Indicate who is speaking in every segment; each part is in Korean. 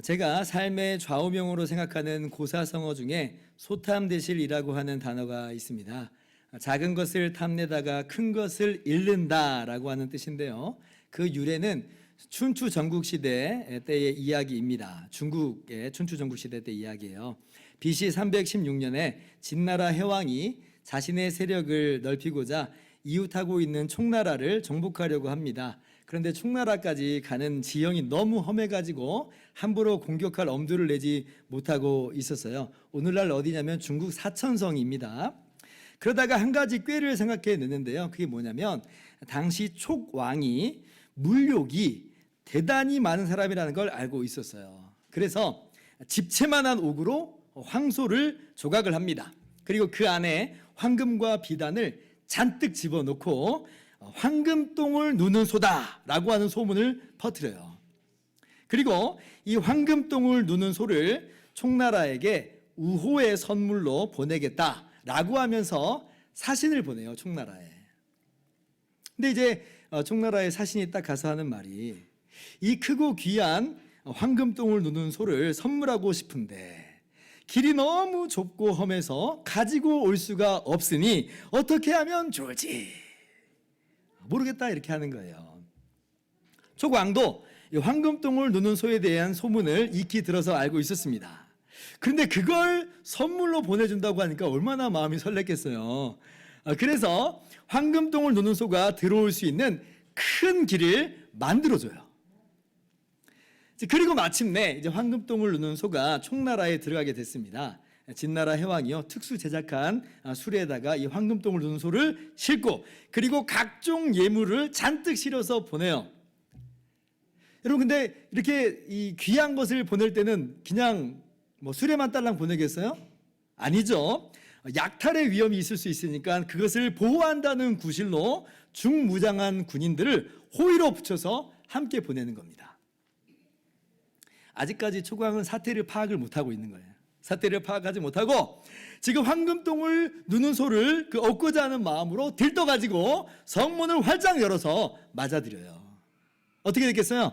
Speaker 1: 제가 삶의 좌우명으로 생각하는 고사성어 중에 소탐대실이라고 하는 단어가 있습니다. 작은 것을 탐내다가 큰 것을 잃는다라고 하는 뜻인데요. 그 유래는 춘추 전국시대 때의 이야기입니다. 중국의 춘추 전국시대 때 이야기예요. BC 316년에 진나라 해왕이 자신의 세력을 넓히고자 이웃하고 있는 총나라를 정복하려고 합니다. 그런데 총나라까지 가는 지형이 너무 험해가지고 함부로 공격할 엄두를 내지 못하고 있었어요. 오늘날 어디냐면 중국 사천성입니다. 그러다가 한 가지 꾀를 생각해 냈는데요. 그게 뭐냐면 당시 촉왕이 물욕이 대단히 많은 사람이라는 걸 알고 있었어요. 그래서 집채만한 옥으로 황소를 조각을 합니다. 그리고 그 안에 황금과 비단을 잔뜩 집어넣고 황금똥을 누는 소다라고 하는 소문을 퍼뜨려요. 그리고 이 황금똥을 누는 소를 총나라에게 우호의 선물로 보내겠다라고 하면서 사신을 보내요, 총나라에. 근데 이제 총나라의 사신이 딱 가서 하는 말이, 이 크고 귀한 황금똥을 누는 소를 선물하고 싶은데 길이 너무 좁고 험해서 가지고 올 수가 없으니 어떻게 하면 좋을지 모르겠다, 이렇게 하는 거예요. 촉왕도 이 황금똥을 누는 소에 대한 소문을 익히 들어서 알고 있었습니다. 그런데 그걸 선물로 보내준다고 하니까 얼마나 마음이 설렜겠어요. 그래서 황금똥을 누는 소가 들어올 수 있는 큰 길을 만들어줘요. 그리고 마침내 이제 황금똥을 누는 소가 총나라에 들어가게 됐습니다. 진나라 해왕이요, 특수 제작한 수레에다가 이 황금똥을 누는 소를 싣고, 그리고 각종 예물을 잔뜩 실어서 보내요. 여러분, 근데 이렇게 이 귀한 것을 보낼 때는 그냥 뭐 수레만 딸랑 보내겠어요? 아니죠. 약탈의 위험이 있을 수 있으니까 그것을 보호한다는 구실로 중무장한 군인들을 호위로 붙여서 함께 보내는 겁니다. 아직까지 촉왕은 사태를 파악을 못하고 있는 거예요. 사태를 파악하지 못하고 지금 황금똥을 누는 소를 얻고자 하는 마음으로 들떠가지고 성문을 활짝 열어서 맞아들여요. 어떻게 됐겠어요?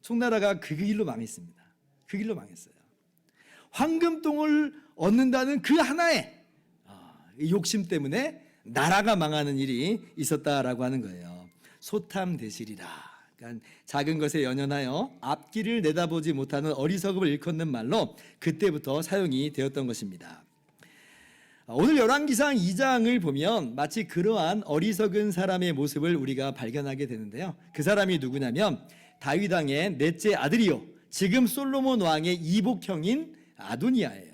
Speaker 1: 총나라가 그 길로 망했습니다. 그 길로 망했어요. 황금똥을 얻는다는 그 하나의 욕심 때문에 나라가 망하는 일이 있었다라고 하는 거예요. 소탐대실이라. 그러니까 작은 것에 연연하여 앞길을 내다보지 못하는 어리석음을 일컫는 말로 그때부터 사용이 되었던 것입니다. 오늘 열왕기상 2장을 보면 마치 그러한 어리석은 사람의 모습을 우리가 발견하게 되는데요. 그 사람이 누구냐면 다윗 왕의 넷째 아들이요, 지금 솔로몬 왕의 이복형인 아도니아예요.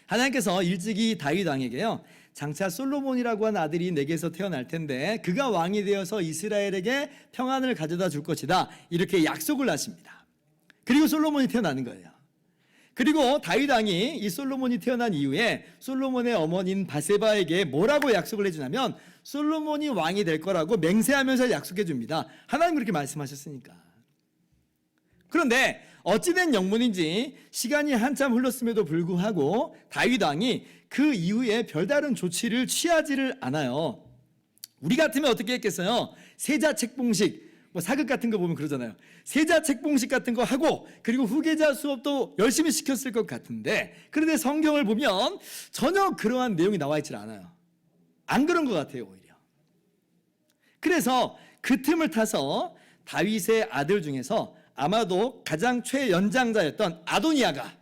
Speaker 1: 하나님께서 일찍이 다윗 왕에게요, 장차 솔로몬이라고 하는 아들이 내게서 태어날 텐데 그가 왕이 되어서 이스라엘에게 평안을 가져다 줄 것이다, 이렇게 약속을 하십니다. 그리고 솔로몬이 태어나는 거예요. 그리고 다윗 왕이 이 솔로몬이 태어난 이후에 솔로몬의 어머니인 바세바에게 뭐라고 약속을 해주냐면 솔로몬이 왕이 될 거라고 맹세하면서 약속해 줍니다. 하나님 그렇게 말씀하셨으니까. 그런데 어찌된 영문인지 시간이 한참 흘렀음에도 불구하고 다윗 왕이 그 이후에 별다른 조치를 취하지를 않아요. 우리 같으면 어떻게 했겠어요? 세자 책봉식, 뭐 사극 같은 거 보면 그러잖아요. 세자 책봉식 같은 거 하고 그리고 후계자 수업도 열심히 시켰을 것 같은데, 그런데 성경을 보면 전혀 그러한 내용이 나와 있질 않아요. 안 그런 것 같아요, 오히려. 그래서 그 틈을 타서 다윗의 아들 중에서 아마도 가장 최연장자였던 아도니아가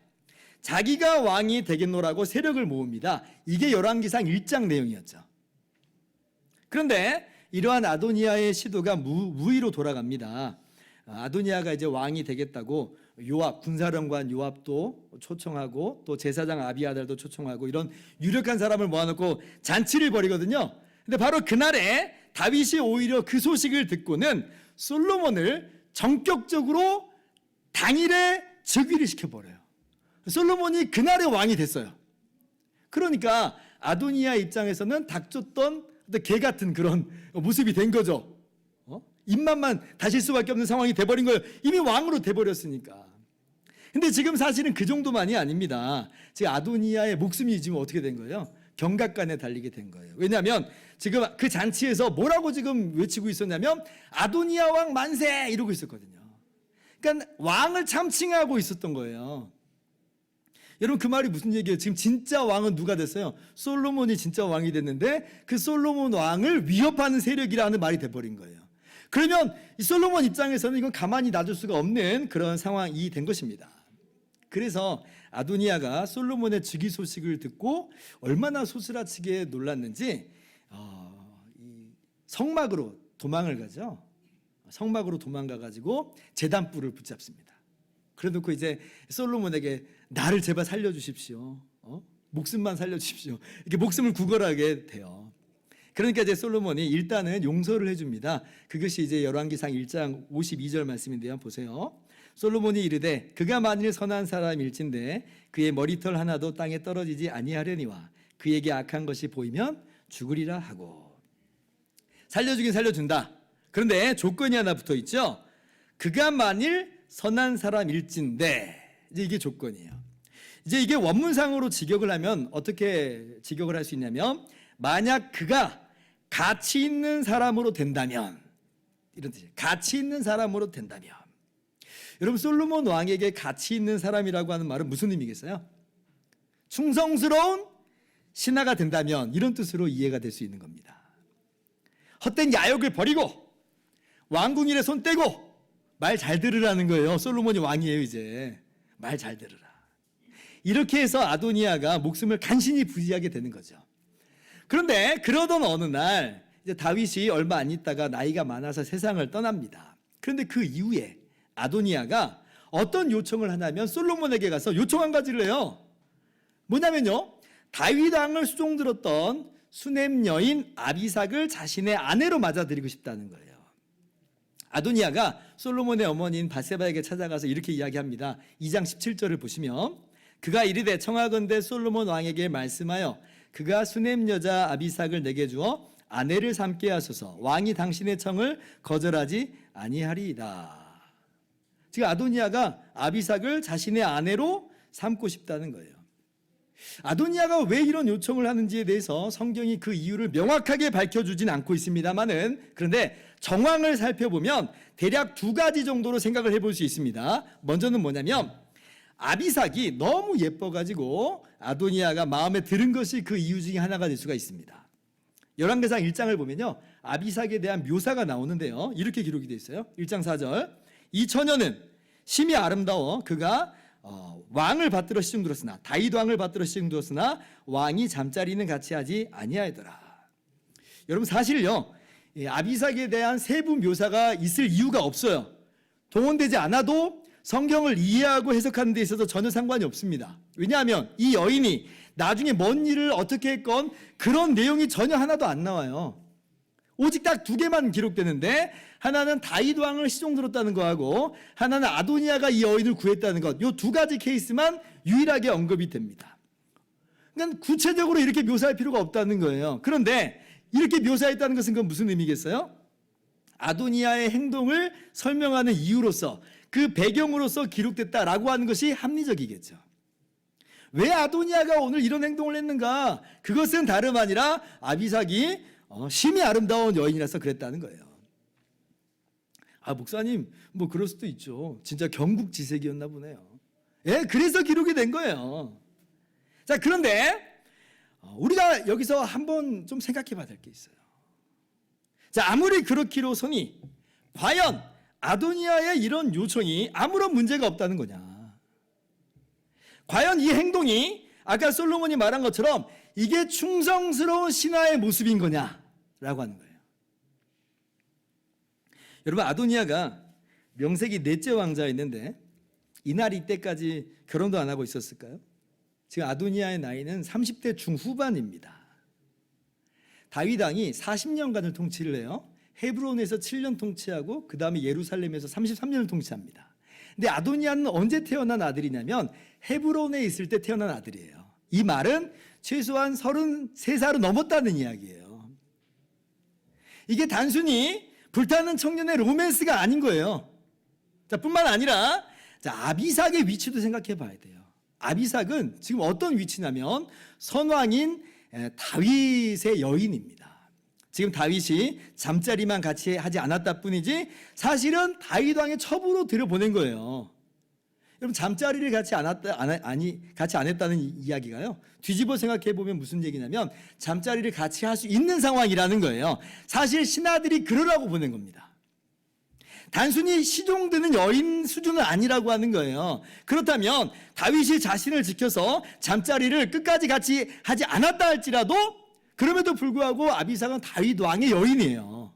Speaker 1: 자기가 왕이 되겠노라고 세력을 모읍니다. 이게 열왕기상 1장 내용이었죠. 그런데 이러한 아도니아의 시도가 무의로 돌아갑니다. 아도니아가 이제 왕이 되겠다고 요압, 군사령관 요압도 초청하고 또 제사장 아비아달도 초청하고 이런 유력한 사람을 모아놓고 잔치를 벌이거든요. 근데 바로 그날에 다윗이 오히려 그 소식을 듣고는 솔로몬을 전격적으로 당일에 즉위를 시켜버려요. 솔로몬이 그날의 왕이 됐어요. 그러니까 아도니아 입장에서는 닥쳤던 개 같은 그런 모습이 된 거죠. 입맛만 다실 수밖에 없는 상황이 돼버린 거예요. 이미 왕으로 돼버렸으니까. 근데 지금 사실은 그 정도만이 아닙니다. 지금 아도니아의 목숨이 지금 어떻게 된 거예요? 경각간에 달리게 된 거예요. 왜냐하면 지금 그 잔치에서 뭐라고 지금 외치고 있었냐면 아도니아 왕 만세 이러고 있었거든요. 그러니까 왕을 참칭하고 있었던 거예요. 여러분 그 말이 무슨 얘기예요? 지금 진짜 왕은 누가 됐어요? 솔로몬이 진짜 왕이 됐는데 그 솔로몬 왕을 위협하는 세력이라는 말이 돼버린 거예요. 그러면 이 솔로몬 입장에서는 이건 가만히 놔둘 수가 없는 그런 상황이 된 것입니다. 그래서 아도니아가 솔로몬의 즉위 소식을 듣고 얼마나 소스라치게 놀랐는지 이 성막으로 도망을 가죠. 성막으로 도망가가지고 제단불을 붙잡습니다. 그래놓고 이제 솔로몬에게 나를 제발 살려주십시오. 목숨만 살려주십시오. 이렇게 목숨을 구걸하게 돼요. 그러니까 이제 솔로몬이 일단은 용서를 해줍니다. 그것이 이제 열왕기상 1장 52절 말씀인데요. 보세요. 솔로몬이 이르되 그가 만일 선한 사람일진데 그의 머리털 하나도 땅에 떨어지지 아니하려니와 그에게 악한 것이 보이면 죽으리라 하고. 살려주긴 살려준다. 그런데 조건이 하나 붙어 있죠. 그가 만일 선한 사람일진데, 이제 이게 조건이에요. 이제 이게 원문상으로 직역을 하면 어떻게 직역을 할 수 있냐면, 만약 그가 가치 있는 사람으로 된다면, 이런 뜻이에요. 가치 있는 사람으로 된다면. 여러분 솔로몬 왕에게 가치 있는 사람이라고 하는 말은 무슨 의미겠어요? 충성스러운 신하가 된다면, 이런 뜻으로 이해가 될 수 있는 겁니다. 헛된 야욕을 버리고 왕궁일에 손 떼고 말 잘 들으라는 거예요. 솔로몬이 왕이에요. 이제 말 잘 들으라. 이렇게 해서 아도니아가 목숨을 간신히 부지하게 되는 거죠. 그런데 그러던 어느 날 이제 다윗이 얼마 안 있다가 나이가 많아서 세상을 떠납니다. 그런데 그 이후에 아도니아가 어떤 요청을 하냐면 솔로몬에게 가서 요청 한 가지를 해요. 뭐냐면요, 다윗 왕을 수종들었던 수넴 여인 아비삭을 자신의 아내로 맞아들이고 싶다는 거예요. 아도니아가 솔로몬의 어머니인 밧세바에게 찾아가서 이렇게 이야기합니다. 2장 17절을 보시면 그가 이르되 청하건대 솔로몬 왕에게 말씀하여 그가 수넴 여자 아비삭을 내게 주어 아내를 삼게 하소서. 왕이 당신의 청을 거절하지 아니하리이다. 지금 아도니아가 아비삭을 자신의 아내로 삼고 싶다는 거예요. 아도니아가 왜 이런 요청을 하는지에 대해서 성경이 그 이유를 명확하게 밝혀주진 않고 있습니다만은, 그런데 정황을 살펴보면 대략 두 가지 정도로 생각을 해볼 수 있습니다. 먼저는 뭐냐면 아비삭이 너무 예뻐가지고 아도니아가 마음에 들은 것이 그 이유 중에 하나가 될 수가 있습니다. 열왕기상 1장을 보면요, 아비삭에 대한 묘사가 나오는데요, 이렇게 기록이 되어 있어요. 1장 4절 이 처녀는 심히 아름다워 그가 왕을 받들어 시중들었으나 다윗 왕을 받들어 시중들었으나 왕이 잠자리는 같이 하지 아니하더라. 여러분 사실요, 아비삭에 대한 세부 묘사가 있을 이유가 없어요. 동원되지 않아도 성경을 이해하고 해석하는 데 있어서 전혀 상관이 없습니다. 왜냐하면 이 여인이 나중에 뭔 일을 어떻게 했건 그런 내용이 전혀 하나도 안 나와요. 오직 딱 두 개만 기록되는데, 하나는 다윗 왕을 시종들었다는 거하고 하나는 아도니아가 이 여인을 구했다는 것, 이 두 가지 케이스만 유일하게 언급이 됩니다. 그러니까 구체적으로 이렇게 묘사할 필요가 없다는 거예요. 그런데 이렇게 묘사했다는 것은 그건 무슨 의미겠어요? 아도니아의 행동을 설명하는 이유로서, 그 배경으로서 기록됐다라고 하는 것이 합리적이겠죠. 왜 아도니아가 오늘 이런 행동을 했는가? 그것은 다름 아니라 아비삭이 심히 아름다운 여인이라서 그랬다는 거예요. 아, 목사님, 뭐 그럴 수도 있죠. 진짜 경국지색이었나 보네요. 예, 그래서 기록이 된 거예요. 자, 그런데 우리가 여기서 한번 좀 생각해 봐야 될 게 있어요. 자, 아무리 그렇기로서니 과연 아도니아의 이런 요청이 아무런 문제가 없다는 거냐? 과연 이 행동이 아까 솔로몬이 말한 것처럼 이게 충성스러운 신하의 모습인 거냐라고 하는 거예요. 여러분, 아도니아가 명색이 넷째 왕자였는데 이날 이때까지 결혼도 안 하고 있었을까요? 지금 아도니아의 나이는 30대 중후반입니다. 다윗 왕이 40년간을 통치를 해요. 헤브론에서 7년 통치하고 그 다음에 예루살렘에서 33년을 통치합니다. 근데 아도니아는 언제 태어난 아들이냐면 헤브론에 있을 때 태어난 아들이에요. 이 말은 최소한 33살은 넘었다는 이야기예요. 이게 단순히 불타는 청년의 로맨스가 아닌 거예요. 자, 뿐만 아니라 아비삭의 위치도 생각해 봐야 돼요. 아비삭은 지금 어떤 위치냐면 선왕인 다윗의 여인입니다. 지금 다윗이 잠자리만 같이 하지 않았다 뿐이지 사실은 다윗 왕의 첩으로 들여보낸 거예요. 여러분, 잠자리를 같이 같이 안 했다는 이야기가요, 뒤집어 생각해 보면 무슨 얘기냐면 잠자리를 같이 할 수 있는 상황이라는 거예요. 사실 신하들이 그러라고 보낸 겁니다. 단순히 시종드는 여인 수준은 아니라고 하는 거예요. 그렇다면 다윗이 자신을 지켜서 잠자리를 끝까지 같이 하지 않았다 할지라도 그럼에도 불구하고 아비삭은 다윗 왕의 여인이에요.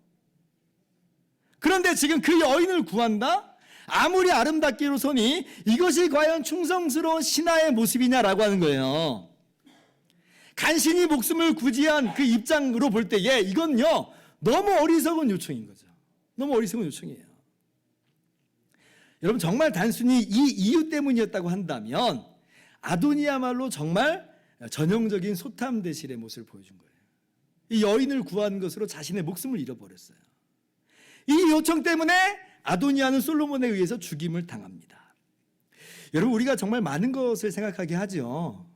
Speaker 1: 그런데 지금 그 여인을 구한다? 아무리 아름답기로서니 이것이 과연 충성스러운 신하의 모습이냐라고 하는 거예요. 간신히 목숨을 구제한 그 입장으로 볼 때에 이건요, 너무 어리석은 요청인 거죠. 너무 어리석은 요청이에요. 여러분, 정말 단순히 이 이유 때문이었다고 한다면 아도니야말로 정말 전형적인 소탐대실의 모습을 보여준 거예요. 이 여인을 구한 것으로 자신의 목숨을 잃어버렸어요. 이 요청 때문에 아도니야는 솔로몬에 의해서 죽임을 당합니다. 여러분, 우리가 정말 많은 것을 생각하게 하죠.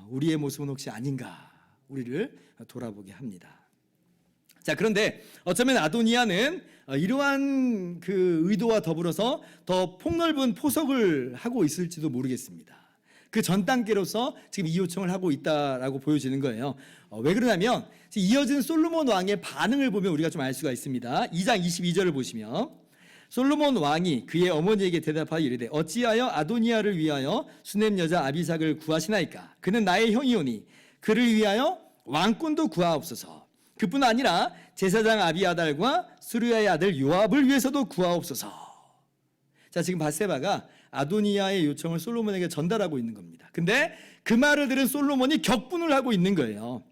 Speaker 1: 우리의 모습은 혹시 아닌가, 우리를 돌아보게 합니다. 자, 그런데 어쩌면 아도니야는 이러한 그 의도와 더불어서 더 폭넓은 포석을 하고 있을지도 모르겠습니다. 그 전 단계로서 지금 이 요청을 하고 있다라고 보여지는 거예요. 왜 그러냐면 이어진 솔로몬 왕의 반응을 보면 우리가 좀 알 수가 있습니다. 2장 22절을 보시면 솔로몬 왕이 그의 어머니에게 대답하여 이르되 어찌하여 아도니야를 위하여 수넴 여자 아비삭을 구하시나이까? 그는 나의 형이오니 그를 위하여 왕권도 구하옵소서. 그뿐 아니라 제사장 아비아달과 수르야의 아들 요압을 위해서도 구하옵소서. 자, 지금 밧세바가 아도니야의 요청을 솔로몬에게 전달하고 있는 겁니다. 근데 그 말을 들은 솔로몬이 격분을 하고 있는 거예요.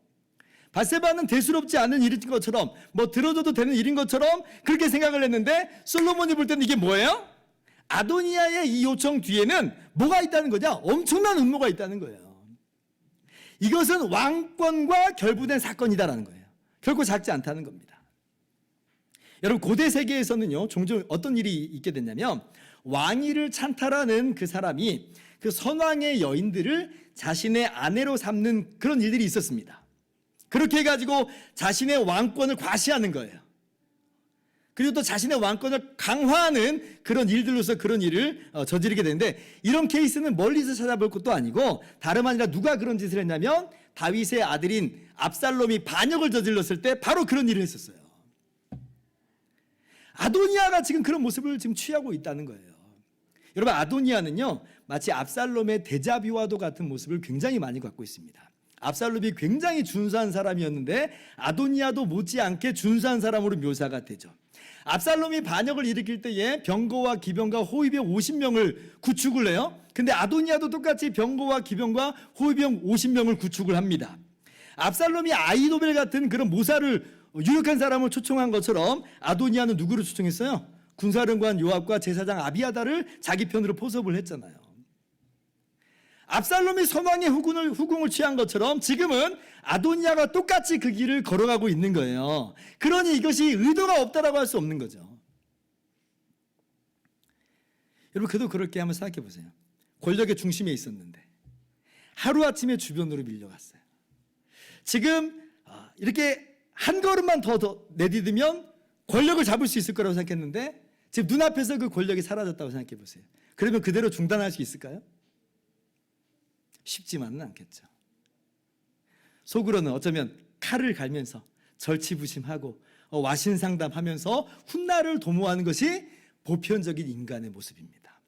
Speaker 1: 밧세바는 대수롭지 않은 일인 것처럼, 들어줘도 되는 일인 것처럼 그렇게 생각을 했는데 솔로몬이 볼 때는 이게 뭐예요? 아도니야의 이 요청 뒤에는 뭐가 있다는 거냐? 엄청난 음모가 있다는 거예요. 이것은 왕권과 결부된 사건이다라는 거예요. 결코 작지 않다는 겁니다. 여러분, 고대 세계에서는요, 종종 어떤 일이 있게 됐냐면 왕위를 찬탈하는 그 사람이 그 선왕의 여인들을 자신의 아내로 삼는 그런 일들이 있었습니다. 그렇게 해가지고 자신의 왕권을 과시하는 거예요. 그리고 또 자신의 왕권을 강화하는 그런 일들로서 그런 일을 저지르게 되는데, 이런 케이스는 멀리서 찾아볼 것도 아니고 다름 아니라 누가 그런 짓을 했냐면 다윗의 아들인 압살롬이 반역을 저질렀을 때 바로 그런 일을 했었어요. 아도니야가 지금 그런 모습을 지금 취하고 있다는 거예요. 여러분, 아도니야는요, 마치 압살롬의 데자뷰와도 같은 모습을 굉장히 많이 갖고 있습니다. 압살롬이 굉장히 준수한 사람이었는데 아도니야도 못지않게 준수한 사람으로 묘사가 되죠. 압살롬이 반역을 일으킬 때에 병거와 기병과 호위병 50명을 구축을 해요. 근데 아도니야도 똑같이 병거와 기병과 호위병 50명을 구축을 합니다. 압살롬이 아히도벨 같은 그런 모사를 유력한 사람을 초청한 것처럼 아도니야는 누구를 초청했어요? 군사령관 요압과 제사장 아비아달을 자기 편으로 포섭을 했잖아요. 압살롬이 선왕의 후궁을 취한 것처럼 지금은 아도니야가 똑같이 그 길을 걸어가고 있는 거예요. 그러니 이것이 의도가 없다라고 할 수 없는 거죠. 여러분, 그래도 그렇게 한번 생각해 보세요. 권력의 중심에 있었는데 하루아침에 주변으로 밀려갔어요. 지금 이렇게 한 걸음만 더 내디디면 권력을 잡을 수 있을 거라고 생각했는데 지금 눈앞에서 그 권력이 사라졌다고 생각해 보세요. 그러면 그대로 중단할 수 있을까요? 쉽지만은 않겠죠. 속으로는 어쩌면 칼을 갈면서 절치부심하고 와신상담하면서 훗날을 도모하는 것이 보편적인 인간의 모습입니다.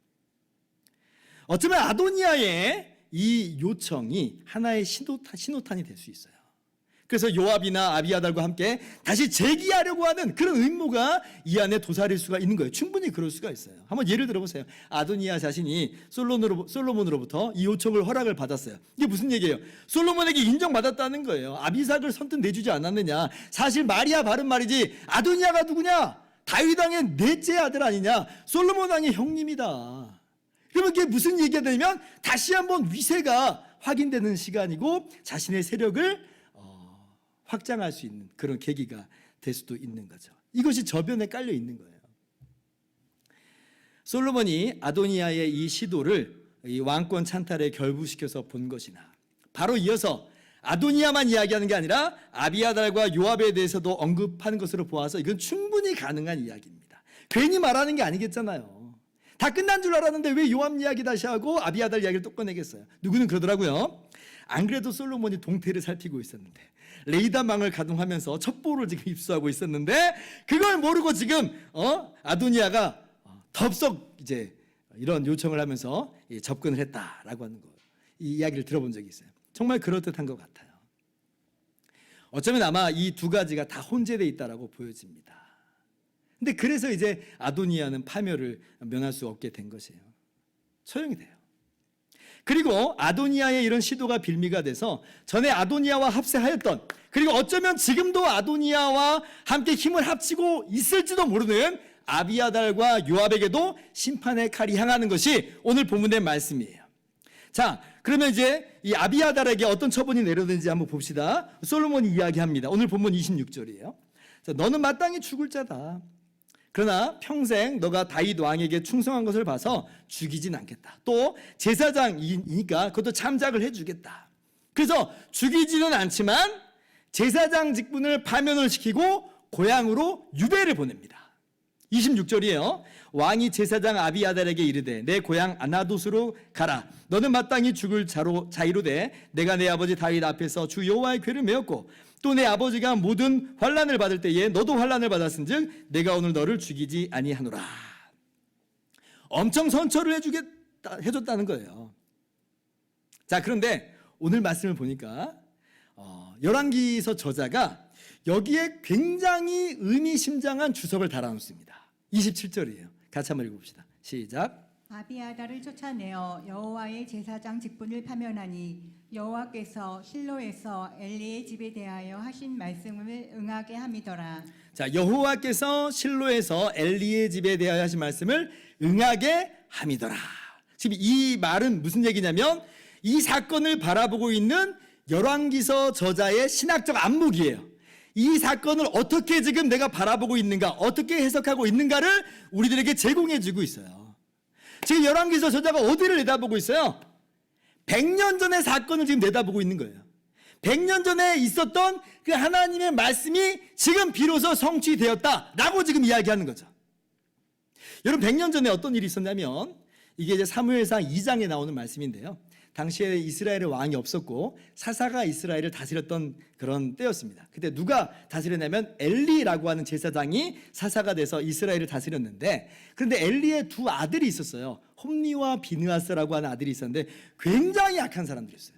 Speaker 1: 어쩌면 아도니야의 이 요청이 하나의 신호탄이 될 수 있어요. 그래서 요압이나 아비아달과 함께 다시 재기하려고 하는 그런 음모가 이 안에 도사릴 수가 있는 거예요. 충분히 그럴 수가 있어요. 한번 예를 들어보세요. 아도니야 자신이 솔로몬으로부터 이 요청을 허락을 받았어요. 이게 무슨 얘기예요? 솔로몬에게 인정받았다는 거예요. 아비삭을 선뜻 내주지 않았느냐. 사실 말이야 바른 말이지 아도니야가 누구냐? 다윗 왕의 넷째 아들 아니냐? 솔로몬 왕의 형님이다. 그러면 그게 무슨 얘기가 되냐면 다시 한번 위세가 확인되는 시간이고 자신의 세력을 확장할 수 있는 그런 계기가 될 수도 있는 거죠. 이것이 저변에 깔려 있는 거예요. 솔로몬이 아도니야의 이 시도를 이 왕권 찬탈에 결부시켜서 본 것이나 바로 이어서 아도니아만 이야기하는 게 아니라 아비아달과 요압에 대해서도 언급하는 것으로 보아서 이건 충분히 가능한 이야기입니다. 괜히 말하는 게 아니겠잖아요. 다 끝난 줄 알았는데 왜 요압 이야기 다시 하고 아비아달 이야기를 또 꺼내겠어요. 누구는 그러더라고요. 안 그래도 솔로몬이 동태를 살피고 있었는데 레이더망을 가동하면서 첩보를 지금 입수하고 있었는데 그걸 모르고 지금 아도니아가 덥석 이제 이런 요청을 하면서 접근을 했다라고 하는 거, 이 이야기를 들어본 적이 있어요. 정말 그럴듯한 것 같아요. 어쩌면 아마 이 두 가지가 다 혼재되어 있다라고 보여집니다. 근데 그래서 이제 아도니아는 파멸을 면할 수 없게 된 것이에요. 소용이 돼요. 그리고 아도니아의 이런 시도가 빌미가 돼서 전에 아도니아와 합세하였던, 그리고 어쩌면 지금도 아도니아와 함께 힘을 합치고 있을지도 모르는 아비아달과 요압에게도 심판의 칼이 향하는 것이 오늘 본문의 말씀이에요. 자, 그러면 이제 이 아비아달에게 어떤 처분이 내려졌는지 한번 봅시다. 솔로몬이 이야기합니다. 오늘 본문 26절이에요. 자, 너는 마땅히 죽을 자다. 그러나 평생 너가 다윗 왕에게 충성한 것을 봐서 죽이진 않겠다. 또 제사장이니까 그것도 참작을 해주겠다. 그래서 죽이지는 않지만 제사장 직분을 파면을 시키고 고향으로 유배를 보냅니다. 26절이에요. 왕이 제사장 아비아달에게 이르되 내 고향 아나돗으로 가라. 너는 마땅히 죽을 자이로되 내가 내 아버지 다윗 앞에서 주 여호와의 궤를 메었고 또 내 아버지가 모든 환난을 받을 때에 너도 환난을 받았은즉 내가 오늘 너를 죽이지 아니하노라. 엄청 선처를 해줬다는 거예요. 자, 그런데 오늘 말씀을 보니까 열왕기서 저자가 여기에 굉장히 의미심장한 주석을 달아놓습니다. 27절이에요. 같이 한번 읽어봅시다. 시작.
Speaker 2: 아비아달을 쫓아내어 여호와의 제사장 직분을 파면하니 여호와께서 실로에서 엘리의 집에 대하여 하신 말씀을 응하게 함이더라.
Speaker 1: 자, 여호와께서 실로에서 엘리의 집에 대하여 하신 말씀을 응하게 함이더라. 지금 이 말은 무슨 얘기냐면 이 사건을 바라보고 있는 열왕기서 저자의 신학적 안목이에요. 이 사건을 어떻게 지금 내가 바라보고 있는가, 어떻게 해석하고 있는가를 우리들에게 제공해주고 있어요. 지금 열왕기서 저자가 어디를 내다보고 있어요? 100년 전의 사건을 지금 내다보고 있는 거예요. 100년 전에 있었던 그 하나님의 말씀이 지금 비로소 성취되었다라고 지금 이야기하는 거죠. 여러분, 100년 전에 어떤 일이 있었냐면 이게 이제 사무엘상 2장에 나오는 말씀인데요. 당시에 이스라엘의 왕이 없었고 사사가 이스라엘을 다스렸던 그런 때였습니다. 그때 누가 다스렸냐면 엘리라고 하는 제사장이 사사가 돼서 이스라엘을 다스렸는데, 그런데 엘리의 두 아들이 있었어요. 홈니와 비느하스라고 하는 아들이 있었는데 굉장히 악한 사람들이었어요.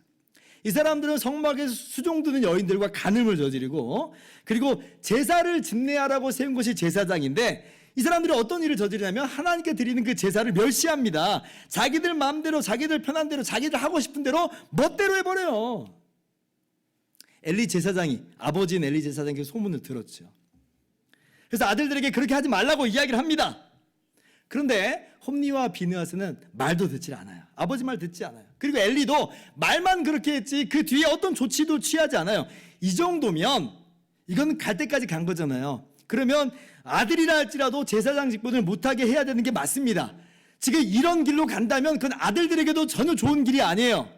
Speaker 1: 이 사람들은 성막에서 수종드는 여인들과 간음을 저지르고, 그리고 제사를 집례하라고 세운 것이 제사장인데 이 사람들이 어떤 일을 저지르냐면 하나님께 드리는 그 제사를 멸시합니다. 자기들 마음대로, 자기들 편한 대로, 자기들 하고 싶은 대로 멋대로 해버려요. 엘리 제사장이, 아버지인 엘리 제사장이 소문을 들었죠. 그래서 아들들에게 그렇게 하지 말라고 이야기를 합니다. 그런데 홈니와 비느하스는 말도 듣지 않아요. 아버지 말 듣지 않아요. 그리고 엘리도 말만 그렇게 했지 그 뒤에 어떤 조치도 취하지 않아요. 이 정도면 이건 갈 때까지 간 거잖아요. 그러면 아들이라 할지라도 제사장 직분을 못하게 해야 되는 게 맞습니다. 지금 이런 길로 간다면 그건 아들들에게도 전혀 좋은 길이 아니에요.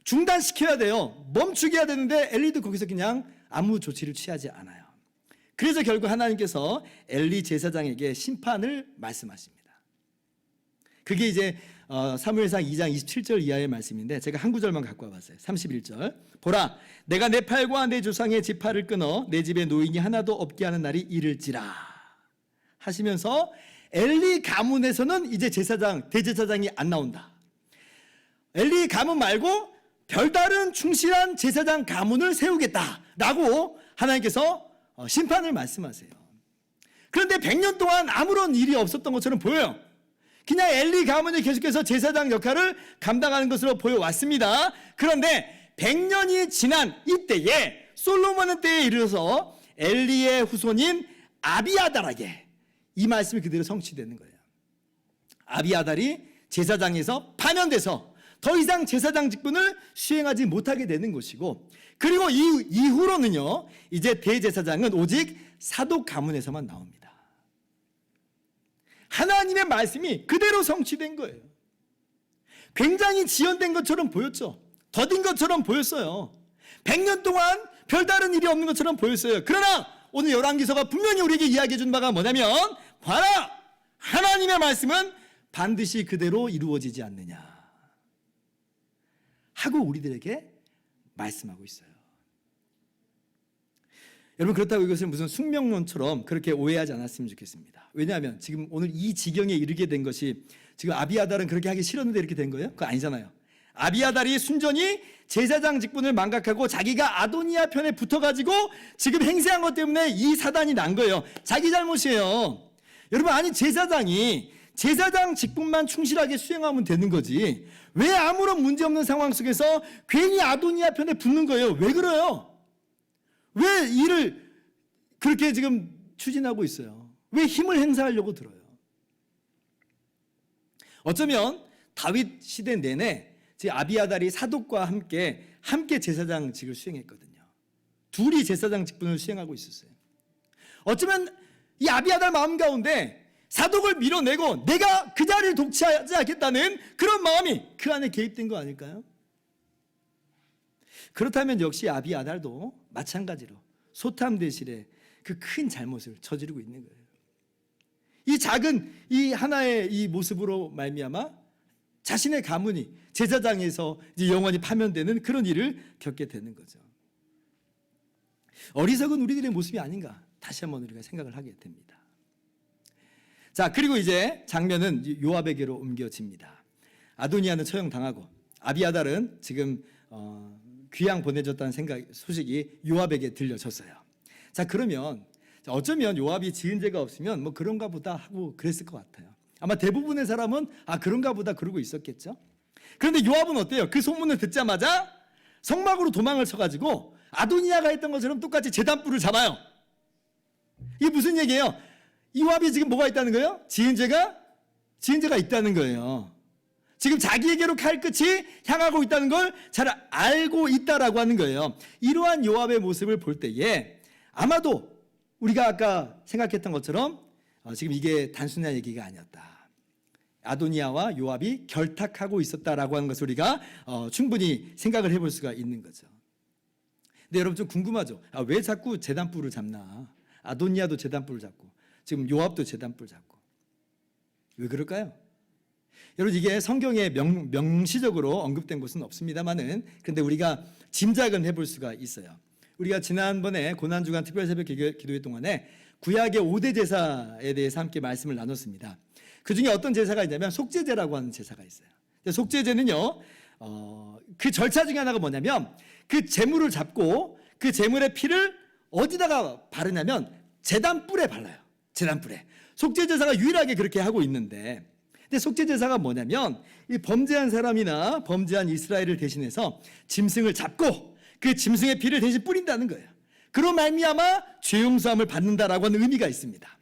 Speaker 1: 중단시켜야 돼요. 멈추게 해야 되는데 엘리도 거기서 그냥 아무 조치를 취하지 않아요. 그래서 결국 하나님께서 엘리 제사장에게 심판을 말씀하십니다. 그게 이제 사무엘상 2장 27절 이하의 말씀인데 제가 한 구절만 갖고 와봤어요. 31절. 보라, 내가 내 팔과 내 조상의 지팔을 끊어 내 집에 노인이 하나도 없게 하는 날이 이를지라 하시면서 엘리 가문에서는 이제 제사장, 대제사장이 안 나온다. 엘리 가문 말고 별다른 충실한 제사장 가문을 세우겠다라고 하나님께서 심판을 말씀하세요. 그런데 100년 동안 아무런 일이 없었던 것처럼 보여요. 그냥 엘리 가문이 계속해서 제사장 역할을 감당하는 것으로 보여왔습니다. 그런데 100년이 지난 이때에 솔로몬의 때에 이르러서 엘리의 후손인 아비아달에게 이 말씀이 그대로 성취되는 거예요. 아비아달이 제사장에서 파면돼서 더 이상 제사장 직분을 수행하지 못하게 되는 것이고, 그리고 이후로는요 이제 대제사장은 오직 사독 가문에서만 나옵니다. 하나님의 말씀이 그대로 성취된 거예요. 굉장히 지연된 것처럼 보였죠. 더딘 것처럼 보였어요. 100년 동안 별다른 일이 없는 것처럼 보였어요. 그러나 오늘 열왕기서가 분명히 우리에게 이야기해 준 바가 뭐냐면 봐라! 하나님의 말씀은 반드시 그대로 이루어지지 않느냐 하고 우리들에게 말씀하고 있어요. 여러분, 그렇다고 이것을 무슨 숙명론처럼 그렇게 오해하지 않았으면 좋겠습니다. 왜냐하면 지금 오늘 이 지경에 이르게 된 것이 지금 아비아달은 그렇게 하기 싫었는데 이렇게 된 거예요? 그거 아니잖아요. 아비아달이 순전히 제사장 직분을 망각하고 자기가 아도니아 편에 붙어가지고 지금 행세한 것 때문에 이 사단이 난 거예요. 자기 잘못이에요. 여러분, 아니 제사장이 제사장 직분만 충실하게 수행하면 되는 거지 왜 아무런 문제없는 상황 속에서 괜히 아도니아 편에 붙는 거예요? 왜 그래요? 왜 일을 그렇게 지금 추진하고 있어요? 왜 힘을 행사하려고 들어요? 어쩌면 다윗 시대 내내 아비아달이 사독과 함께 제사장직을 수행했거든요. 둘이 제사장 직분을 수행하고 있었어요. 어쩌면 이 아비아달 마음 가운데 사독을 밀어내고 내가 그 자리를 독차지 않겠다는 그런 마음이 그 안에 개입된 거 아닐까요? 그렇다면 역시 아비아달도 마찬가지로 소탐 대실의 그 큰 잘못을 저지르고 있는 거예요. 이 작은 이 하나의 이 모습으로 말미암아 자신의 가문이 제사장에서 이제 영원히 파면되는 그런 일을 겪게 되는 거죠. 어리석은 우리들의 모습이 아닌가 다시 한번 우리가 생각을 하게 됩니다. 자, 그리고 이제 장면은 요압에게로 옮겨집니다. 아도니아는 처형당하고 아비아달은 지금 귀양 보내줬다는 소식이 요압에게 들려졌어요. 자, 그러면 어쩌면 요압이 지은 죄가 없으면 뭐 그런가 보다 하고 그랬을 것 같아요. 아마 대부분의 사람은 그런가 보다 그러고 있었겠죠. 그런데 요압은 어때요? 그 소문을 듣자마자 성막으로 도망을 쳐가지고 아도니아가 했던 것처럼 똑같이 제단불을 잡아요. 이게 무슨 얘기예요? 요압이 지금 뭐가 있다는 거예요? 지은 죄가 있다는 거예요. 지금 자기에게로 칼끝이 향하고 있다는 걸 잘 알고 있다라고 하는 거예요. 이러한 요압의 모습을 볼 때에 아마도 우리가 아까 생각했던 것처럼 지금 이게 단순한 얘기가 아니었다. 아도니아와 요압이 결탁하고 있었다라고 하는 것을 우리가 충분히 생각을 해볼 수가 있는 거죠. 근데 여러분 좀 궁금하죠? 왜 자꾸 제단불을 잡나? 아도니아도 제단불을 잡고 지금 요압도 제단불 잡고 왜 그럴까요? 여러분, 이게 성경에 명시적으로 언급된 곳은 없습니다만은 그런데 우리가 짐작은 해볼 수가 있어요. 우리가 지난번에 고난주간 특별새벽 기도회 동안에 구약의 5대 제사에 대해서 함께 말씀을 나눴습니다. 그 중에 어떤 제사가 있냐면 속죄제라고 하는 제사가 있어요. 속죄제는요, 그 절차 중에 하나가 뭐냐면 그 제물을 잡고 그 제물의 피를 어디다가 바르냐면 제단뿔에 발라요. 제단뿔에. 속죄제사가 유일하게 그렇게 하고 있는데, 근데 속죄제사가 뭐냐면 이 범죄한 사람이나 범죄한 이스라엘을 대신해서 짐승을 잡고 그 짐승의 피를 대신 뿌린다는 거예요. 그로 말미암아 죄 용서함을 받는다라고 하는 의미가 있습니다.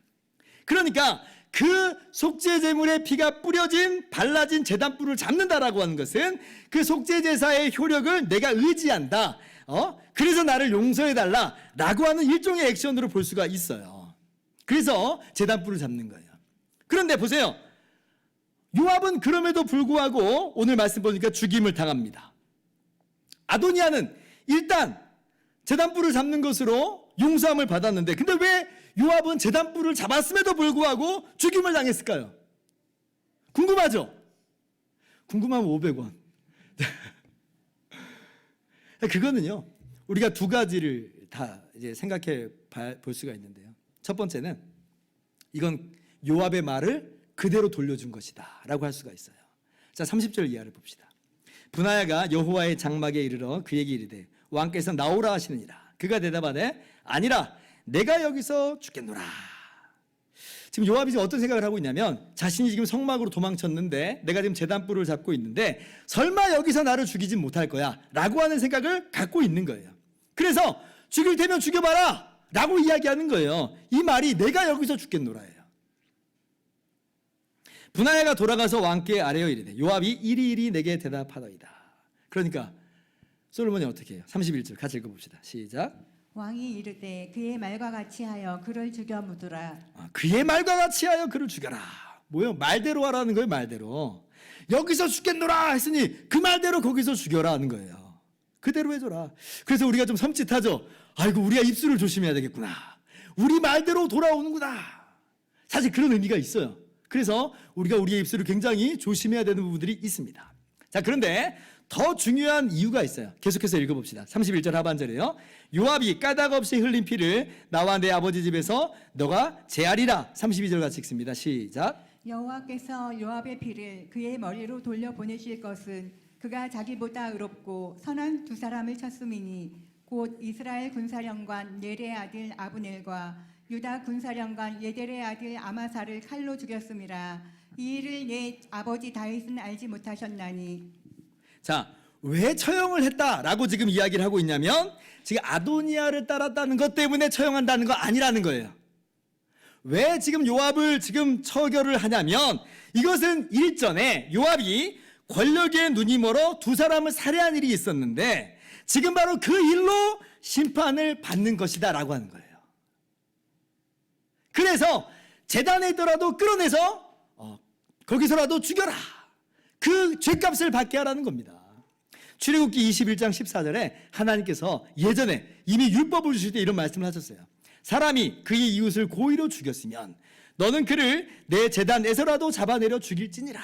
Speaker 1: 그러니까 그 속죄제물의 피가 뿌려진 발라진 제단뿔을 잡는다라고 하는 것은 그 속죄제사의 효력을 내가 의지한다. 그래서 나를 용서해달라라고 하는 일종의 액션으로 볼 수가 있어요. 그래서 제단뿔을 잡는 거예요. 그런데 보세요. 요압은 그럼에도 불구하고 오늘 말씀 보니까 죽임을 당합니다. 아도니아는 일단 제단뿔을 잡는 것으로 용서함을 받았는데 근데 왜 요압은 제단뿔을 잡았음에도 불구하고 죽임을 당했을까요? 궁금하죠? 궁금하면 500원. 그거는요, 우리가 두 가지를 다 이제 생각해 볼 수가 있는데요. 첫 번째는 이건 요압의 말을 그대로 돌려준 것이다 라고 할 수가 있어요. 자, 30절 이하를 봅시다. 분하야가 여호와의 장막에 이르러 그에게 이르되 왕께서 나오라 하시느니라. 그가 대답하되 아니라 내가 여기서 죽겠노라. 지금 요압이 지금 어떤 생각을 하고 있냐면 자신이 지금 성막으로 도망쳤는데 내가 지금 제단뿔을 잡고 있는데 설마 여기서 나를 죽이진 못할 거야 라고 하는 생각을 갖고 있는 거예요. 그래서 죽일 테면 죽여봐라 라고 이야기하는 거예요. 이 말이 내가 여기서 죽겠노라예요. 분하야가 돌아가서 왕께 아뢰어 이르되 요압이 이리이리 내게 대답하더이다. 그러니까 솔로몬이 어떻게 해요? 31절 같이 읽어봅시다. 시작.
Speaker 2: 왕이 이르되 그의 말과 같이 하여 그를 죽여 묻으라.
Speaker 1: 그의 말과 같이 하여 그를 죽여라. 뭐요? 말대로 하라는 거예요. 말대로. 여기서 죽겠노라 했으니 그 말대로 거기서 죽여라 하는 거예요. 그대로 해줘라. 그래서 우리가 좀 섬찟하죠. 아이고, 우리가 입술을 조심해야 되겠구나. 우리 말대로 돌아오는구나. 사실 그런 의미가 있어요. 그래서 우리가 우리의 입술을 굉장히 조심해야 되는 부분들이 있습니다. 자, 그런데 더 중요한 이유가 있어요. 계속해서 읽어봅시다. 31절 하반절에요. 요압이 까닭 없이 흘린 피를 나와 내 아버지 집에서 너가 제하리라. 32절 같이 읽습니다. 시작.
Speaker 2: 여호와께서 요압의 피를 그의 머리로 돌려보내실 것은 그가 자기보다 의롭고 선한 두 사람을 쳤음이니 곧 이스라엘 군사령관 넬의 아들 아브넬과 유다 군사령관 예델의 아들 아마사를 칼로 죽였음이라. 이 일을 내 아버지 다윗은 알지 못하셨나니.
Speaker 1: 자, 왜 처형을 했다라고 지금 이야기를 하고 있냐면 지금 아도니아를 따랐다는 것 때문에 처형한다는 거 아니라는 거예요. 왜 지금 요압을 지금 처결을 하냐면 이것은 일전에 요압이 권력에 눈이 멀어 두 사람을 살해한 일이 있었는데 지금 바로 그 일로 심판을 받는 것이다 라고 하는 거예요. 그래서 제단에 있더라도 끌어내서 거기서라도 죽여라. 그 죄값을 받게 하라는 겁니다. 출애굽기 21장 14절에 하나님께서 예전에 이미 율법을 주실 때 이런 말씀을 하셨어요. 사람이 그의 이웃을 고의로 죽였으면 너는 그를 내 제단에서라도 잡아내려 죽일지니라.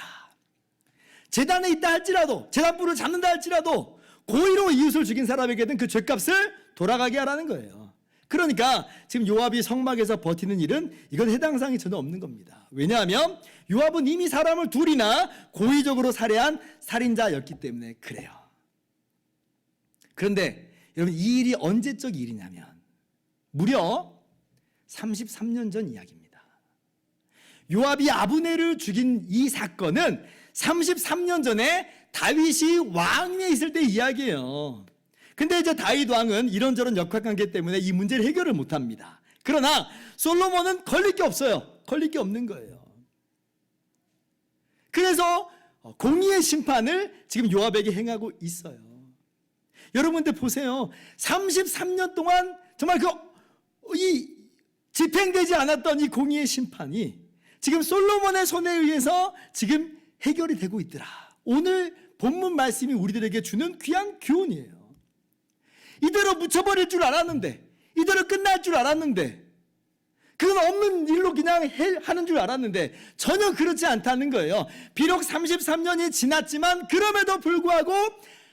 Speaker 1: 제단에 있다 할지라도 제단불을 잡는다 할지라도 고의로 이웃을 죽인 사람에게는 그 죄값을 돌아가게 하라는 거예요. 그러니까 지금 요압이 성막에서 버티는 일은 이건 해당 사항이 전혀 없는 겁니다. 왜냐하면 요압은 이미 사람을 둘이나 고의적으로 살해한 살인자였기 때문에 그래요. 그런데 여러분 이 일이 언제적 일이냐면 무려 33년 전 이야기입니다. 요압이 아브넬을 죽인 이 사건은 33년 전에 다윗이 왕위에 있을 때 이야기예요. 근데 이제 다윗 왕은 이런저런 역학관계 때문에 이 문제를 해결을 못합니다. 그러나 솔로몬은 걸릴 게 없어요. 걸릴 게 없는 거예요. 그래서 공의의 심판을 지금 요압에게 행하고 있어요. 여러분들 보세요. 33년 동안 정말 이 집행되지 않았던 이 공의의 심판이 지금 솔로몬의 손에 의해서 지금 해결이 되고 있더라. 오늘 본문 말씀이 우리들에게 주는 귀한 교훈이에요. 이대로 묻혀버릴 줄 알았는데, 이대로 끝날 줄 알았는데, 그건 없는 일로 그냥 하는 줄 알았는데 전혀 그렇지 않다는 거예요. 비록 33년이 지났지만 그럼에도 불구하고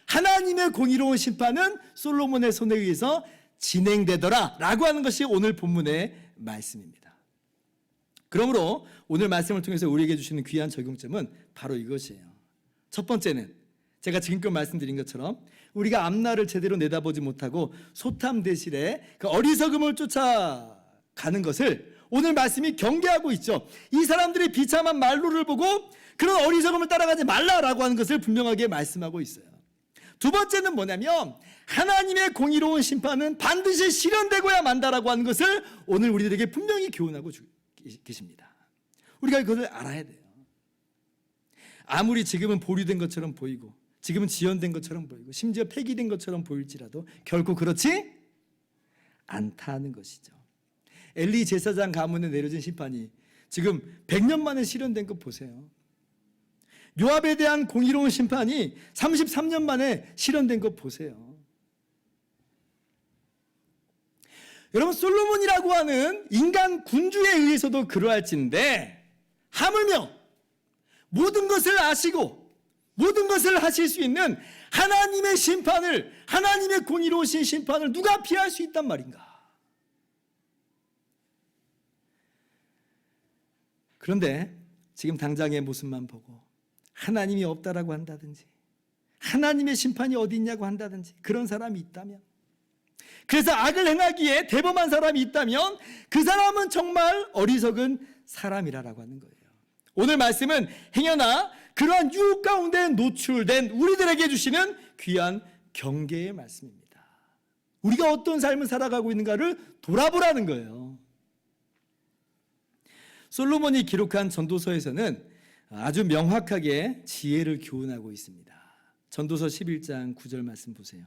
Speaker 1: 하나님의 공의로운 심판은 솔로몬의 손에 의해서 진행되더라 라고 하는 것이 오늘 본문의 말씀입니다. 그러므로 오늘 말씀을 통해서 우리에게 주시는 귀한 적용점은 바로 이것이에요. 첫 번째는 제가 지금껏 말씀드린 것처럼 우리가 앞날을 제대로 내다보지 못하고 소탐대실에 그 어리석음을 쫓아가는 것을 오늘 말씀이 경계하고 있죠. 이 사람들이 비참한 말로를 보고 그런 어리석음을 따라가지 말라라고 하는 것을 분명하게 말씀하고 있어요. 두 번째는 뭐냐면 하나님의 공의로운 심판은 반드시 실현되고야 만다라고 하는 것을 오늘 우리들에게 분명히 교훈하고 계십니다. 우리가 그것을 알아야 돼요. 아무리 지금은 보류된 것처럼 보이고 지금은 지연된 것처럼 보이고 심지어 폐기된 것처럼 보일지라도 결코 그렇지 않다는 것이죠. 엘리 제사장 가문에 내려진 심판이 지금 100년 만에 실현된 것 보세요. 요압에 대한 공의로운 심판이 33년 만에 실현된 것 보세요. 여러분 솔로몬이라고 하는 인간 군주에 의해서도 그러할진데 하물며 모든 것을 아시고 모든 것을 하실 수 있는 하나님의 심판을, 하나님의 공의로우신 심판을 누가 피할 수 있단 말인가? 그런데 지금 당장의 모습만 보고 하나님이 없다라고 한다든지 하나님의 심판이 어디 있냐고 한다든지 그런 사람이 있다면, 그래서 악을 행하기에 대범한 사람이 있다면 그 사람은 정말 어리석은 사람이라고 하는 거예요. 오늘 말씀은 행여나 그러한 유혹 가운데 노출된 우리들에게 주시는 귀한 경계의 말씀입니다. 우리가 어떤 삶을 살아가고 있는가를 돌아보라는 거예요. 솔로몬이 기록한 전도서에서는 아주 명확하게 지혜를 교훈하고 있습니다. 전도서 11장 9절 말씀 보세요.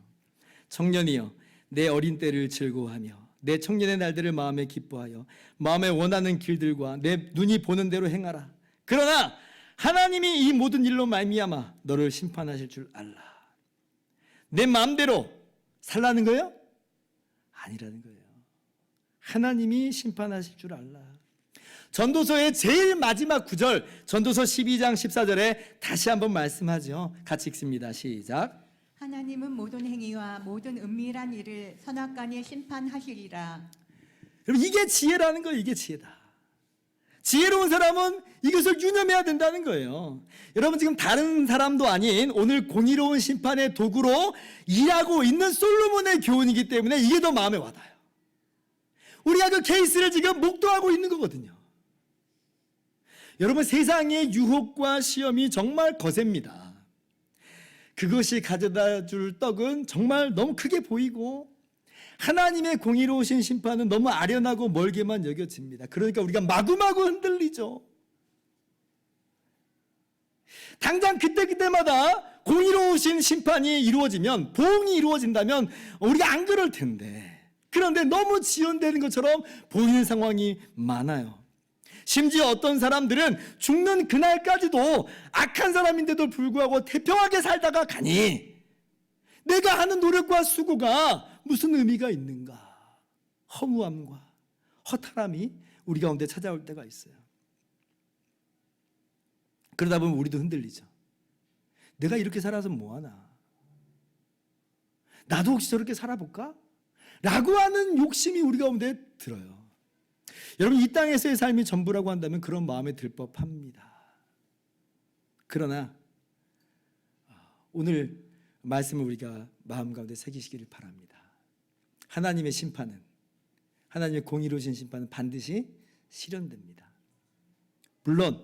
Speaker 1: 청년이여 내 어린 때를 즐거워하며 내 청년의 날들을 마음에 기뻐하여 마음에 원하는 길들과 내 눈이 보는 대로 행하라. 그러나 하나님이 이 모든 일로 말미암아 너를 심판하실 줄 알라. 내 마음대로 살라는 거예요? 아니라는 거예요. 하나님이 심판하실 줄 알라. 전도서의 제일 마지막 구절, 전도서 12장 14절에 다시 한번 말씀하죠. 같이 읽습니다. 시작.
Speaker 2: 하나님은 모든 행위와 모든 은밀한 일을 선악간에 심판하시리라.
Speaker 1: 여러분, 이게 지혜라는 거예요. 이게 지혜다. 지혜로운 사람은 이것을 유념해야 된다는 거예요. 여러분, 지금 다른 사람도 아닌 오늘 공의로운 심판의 도구로 일하고 있는 솔로몬의 교훈이기 때문에 이게 더 마음에 와닿아요. 우리가 그 케이스를 지금 목도하고 있는 거거든요. 여러분, 세상의 유혹과 시험이 정말 거셉니다. 그것이 가져다 줄 떡은 정말 너무 크게 보이고 하나님의 공의로우신 심판은 너무 아련하고 멀게만 여겨집니다. 그러니까 우리가 마구마구 흔들리죠. 당장 그때마다 공의로우신 심판이 이루어지면, 보응이 이루어진다면 우리가 안 그럴 텐데, 그런데 너무 지연되는 것처럼 보이는 상황이 많아요. 심지어 어떤 사람들은 죽는 그날까지도 악한 사람인데도 불구하고 태평하게 살다가 가니 내가 하는 노력과 수고가 무슨 의미가 있는가? 허무함과 허탈함이 우리 가운데 찾아올 때가 있어요. 그러다 보면 우리도 흔들리죠. 내가 이렇게 살아서 뭐하나? 나도 혹시 저렇게 살아볼까? 라고 하는 욕심이 우리 가운데 들어요. 여러분, 이 땅에서의 삶이 전부라고 한다면 그런 마음에 들 법합니다. 그러나 오늘 말씀을 우리가 마음 가운데 새기시기를 바랍니다. 하나님의 심판은, 하나님의 공의로우신 심판은 반드시 실현됩니다. 물론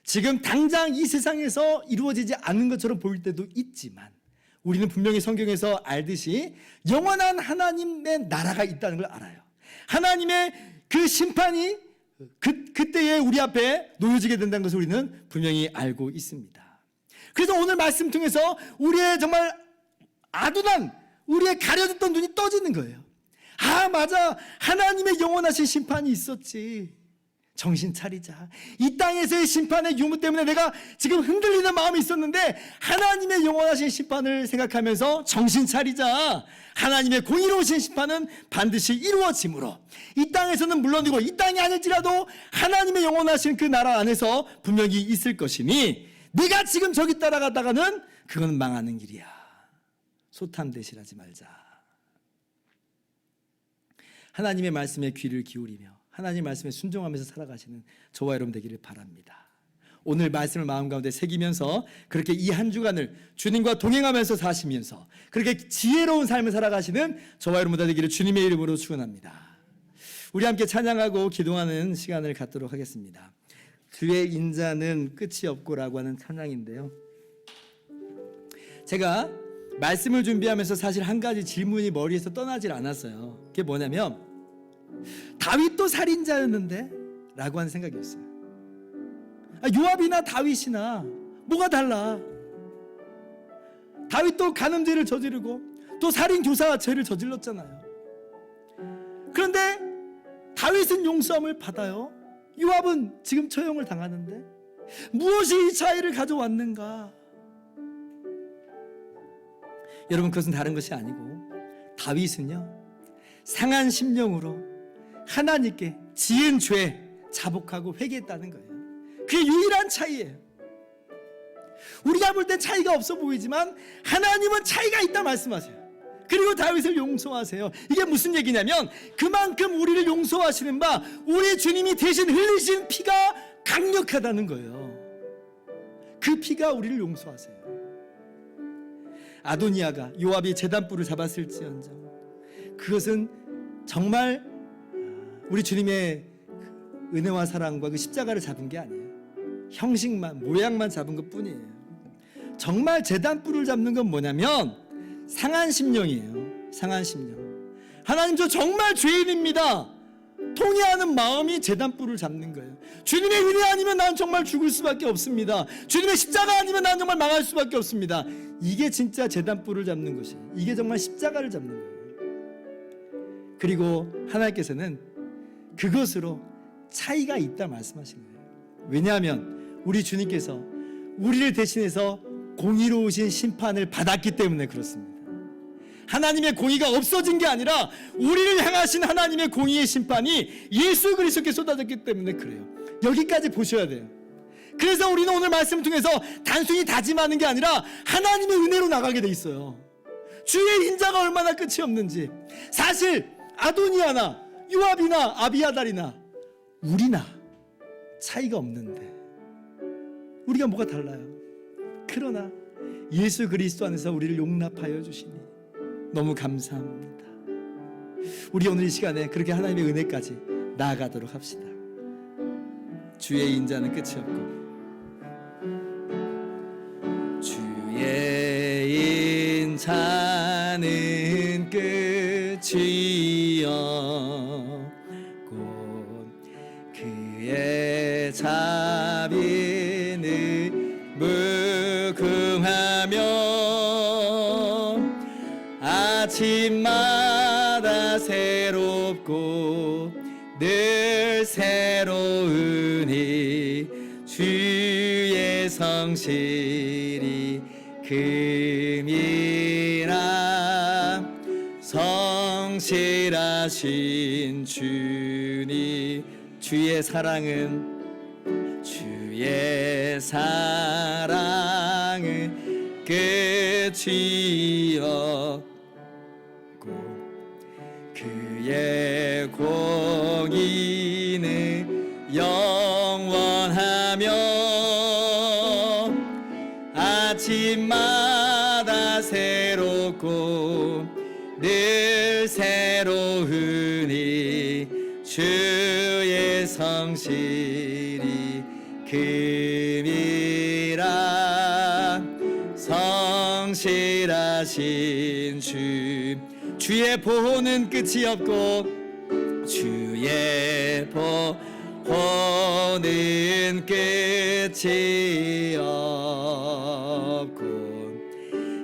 Speaker 1: 지금 당장 이 세상에서 이루어지지 않는 것처럼 보일 때도 있지만 우리는 분명히 성경에서 알듯이 영원한 하나님의 나라가 있다는 걸 알아요. 하나님의 그 심판이 그때에 우리 앞에 놓여지게 된다는 것을 우리는 분명히 알고 있습니다. 그래서 오늘 말씀 통해서 우리의 정말 아둔한, 우리의 가려졌던 눈이 떠지는 거예요. 아, 맞아, 하나님의 영원하신 심판이 있었지. 정신 차리자. 이 땅에서의 심판의 유무 때문에 내가 지금 흔들리는 마음이 있었는데 하나님의 영원하신 심판을 생각하면서 정신 차리자. 하나님의 공의로우신 심판은 반드시 이루어지므로 이 땅에서는 물론이고 이 땅이 아닐지라도 하나님의 영원하신 그 나라 안에서 분명히 있을 것이니 네가 지금 저기 따라가다가는 그건 망하는 길이야. 소탐대실하지 말자. 하나님의 말씀에 귀를 기울이며 하나님 말씀에 순종하면서 살아가시는 저와 여러분 되기를 바랍니다. 오늘 말씀을 마음 가운데 새기면서 그렇게 이 한 주간을 주님과 동행하면서 사시면서 그렇게 지혜로운 삶을 살아가시는 저와 여러분 되기를 주님의 이름으로 축원합니다. 우리 함께 찬양하고 기도하는 시간을 갖도록 하겠습니다. 주의 인자는 끝이 없고라고 하는 찬양인데요. 제가 말씀을 준비하면서 사실 한 가지 질문이 머리에서 떠나질 않았어요. 그게 뭐냐면 다윗도 살인자였는데? 라고 하는 생각이었어요. 요압이나 다윗이나 뭐가 달라? 다윗도 간음죄를 저지르고 또 살인교사 죄를 저질렀잖아요. 그런데 다윗은 용서함을 받아요. 요압은 지금 처형을 당하는데 무엇이 이 차이를 가져왔는가? 여러분, 그것은 다른 것이 아니고 다윗은요, 상한 심령으로 하나님께 지은 죄 자복하고 회개했다는 거예요. 그게 유일한 차이예요. 우리가 볼 땐 차이가 없어 보이지만 하나님은 차이가 있다 말씀하세요. 그리고 다윗을 용서하세요. 이게 무슨 얘기냐면 그만큼 우리를 용서하시는 바 우리 주님이 대신 흘리신 피가 강력하다는 거예요. 그 피가 우리를 용서하세요. 아도니아가 요압이 제단불을 잡았을지언정 그것은 정말 우리 주님의 은혜와 사랑과 그 십자가를 잡은 게 아니에요. 형식만, 모양만 잡은 것 뿐이에요. 정말 제단불을 잡는 건 뭐냐면 상한 심령이에요. 상한 심령. 하나님, 저 정말 죄인입니다. 통회하는 마음이 제단불을 잡는 거예요. 주님의 은혜 아니면 난 정말 죽을 수밖에 없습니다. 주님의 십자가 아니면 난 정말 망할 수밖에 없습니다. 이게 진짜 제단불을 잡는 것이에요. 이게 정말 십자가를 잡는 거예요. 그리고 하나님께서는 그것으로 차이가 있다 말씀하시는 거예요. 왜냐하면 우리 주님께서 우리를 대신해서 공의로우신 심판을 받았기 때문에 그렇습니다. 하나님의 공의가 없어진 게 아니라 우리를 향하신 하나님의 공의의 심판이 예수 그리스도께 쏟아졌기 때문에 그래요. 여기까지 보셔야 돼요. 그래서 우리는 오늘 말씀을 통해서 단순히 다짐하는 게 아니라 하나님의 은혜로 나가게 돼 있어요. 주의 인자가 얼마나 끝이 없는지. 사실 아도니아나 요압이나 아비아달이나 우리나 차이가 없는데 우리가 뭐가 달라요? 그러나 예수 그리스도 안에서 우리를 용납하여 주시니 너무 감사합니다. 우리 오늘 이 시간에 그렇게 하나님의 은혜까지 나아가도록 합시다. 주의 인자는 끝이 없고 주의 인자는 끝이 없고 그의 자비는 무궁하며 아침마다 새롭고 늘 새로우니 주의 성실이 금이라 성실하신 주니 주의 사랑은 끝이 없고 그의 공의는 영원하며 아침마다 새롭고 늘 새로우니 주의 성실이 금이라 성실하신 주의 보호는 끝이 없고 주의 보호는 끝이 없고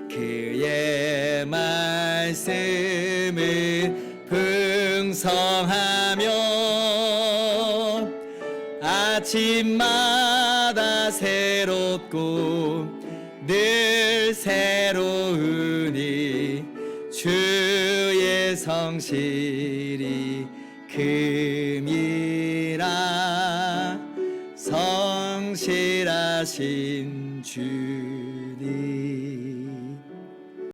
Speaker 1: 그의 말씀은 풍성하며 아침마다 새롭고 늘 새로우니 주의 성실이 금이라 성실하신 주